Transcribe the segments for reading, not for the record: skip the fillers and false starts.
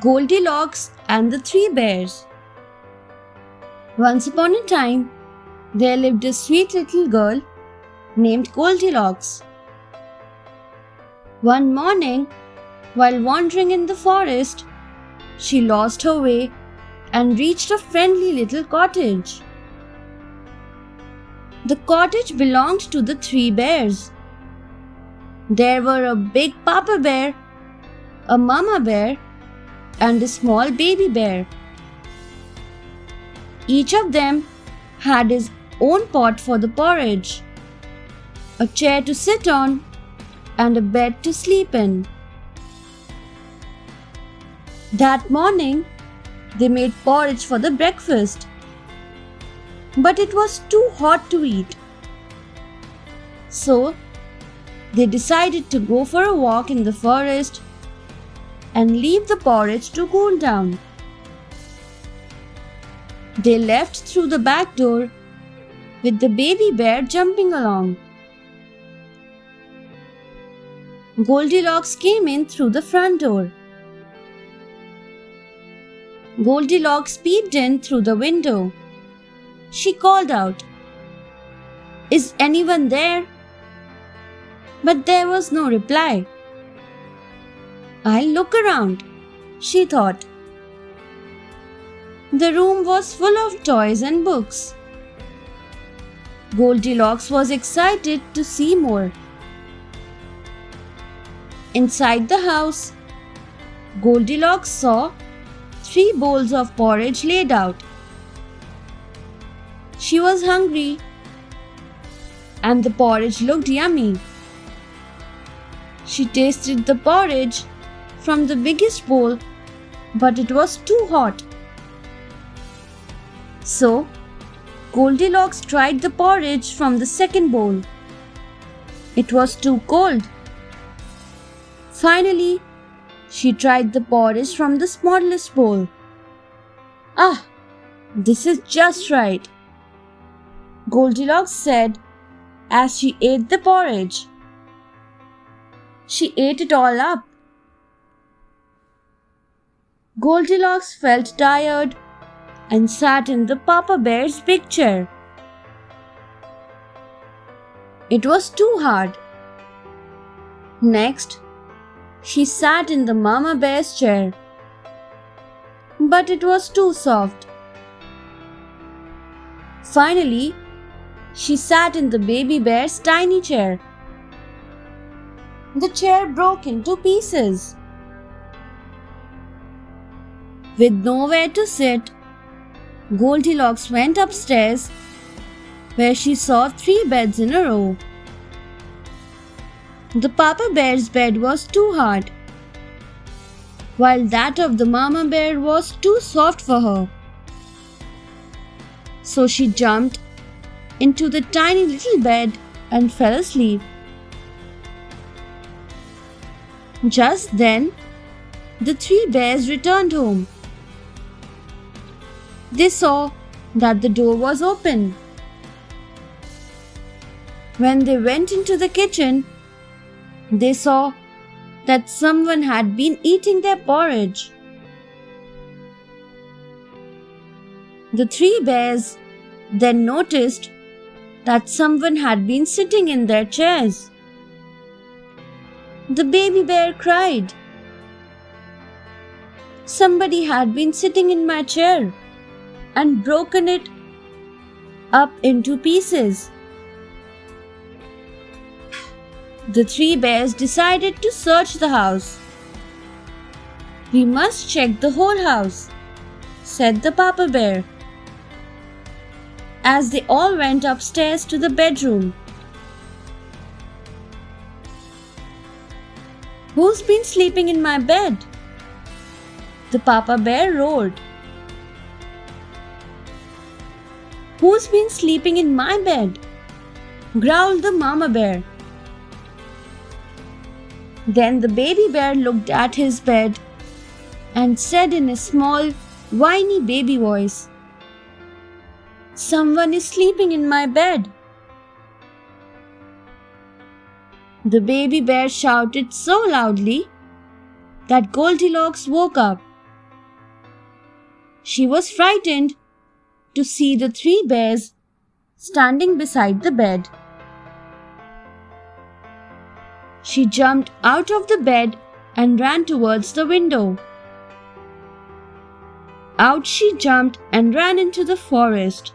Goldilocks and the Three Bears. Once upon a time, there lived a sweet little girl named Goldilocks. One morning, while wandering in the forest, she lost her way and reached a friendly little cottage. The cottage belonged to the three bears. There were a big papa bear, a mama bear, and a small baby bear. Each of them had his own pot for the porridge, a chair to sit on, and a bed to sleep in. That morning, they made porridge for the breakfast, but it was too hot to eat. So, they decided to go for a walk in the forest and leave the porridge to cool down. They left through the back door with the baby bear jumping along. Goldilocks came in through the front door. Goldilocks peeped in through the window. She called out, "Is anyone there?" But there was no reply. "I'll look around," she thought. The room was full of toys and books. Goldilocks was excited to see more. Inside the house, Goldilocks saw 3 bowls of porridge laid out. She was hungry, and the porridge looked yummy. She tasted the porridge from the biggest bowl, but it was too hot. So, Goldilocks tried the porridge from the second bowl. It was too cold. Finally, she tried the porridge from the smallest bowl. "Ah, this is just right," Goldilocks said as she ate the porridge. She ate it all up. Goldilocks felt tired and sat in the Papa Bear's big chair. It was too hard. Next, she sat in the Mama Bear's chair, but it was too soft. Finally, she sat in the Baby Bear's tiny chair. The chair broke into pieces. With nowhere to sit, Goldilocks went upstairs, where she saw 3 beds in a row. The Papa Bear's bed was too hard, while that of the Mama Bear was too soft for her. So she jumped into the tiny little bed and fell asleep. Just then, the 3 bears returned home. They saw that the door was open. When they went into the kitchen, they saw that someone had been eating their porridge. The 3 bears then noticed that someone had been sitting in their chairs. The baby bear cried, "Somebody had been sitting in my chair and broken it up into pieces." The 3 bears decided to search the house. "We must check the whole house," said the Papa Bear, as they all went upstairs to the bedroom. "Who's been sleeping in my bed?" the Papa Bear roared. "Who's been sleeping in my bed?" growled the Mama Bear. Then the Baby Bear looked at his bed and said in a small, whiny baby voice, "Someone is sleeping in my bed." The baby bear shouted so loudly that Goldilocks woke up. She was frightened to see the three bears standing beside the bed. She jumped out of the bed and ran towards the window. Out she jumped and ran into the forest.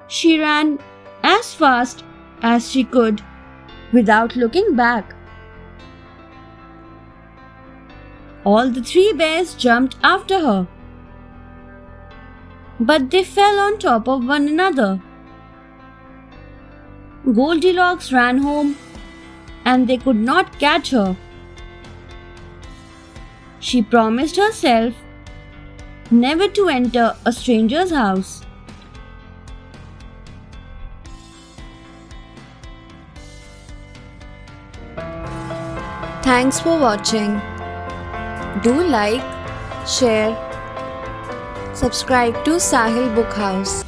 She ran as fast as she could without looking back. All the three bears jumped after her, but they fell on top of one another. Goldilocks ran home and they could not catch her. She promised herself never to enter a stranger's house. Thanks for watching. Do like, share, subscribe to Sahil Book House.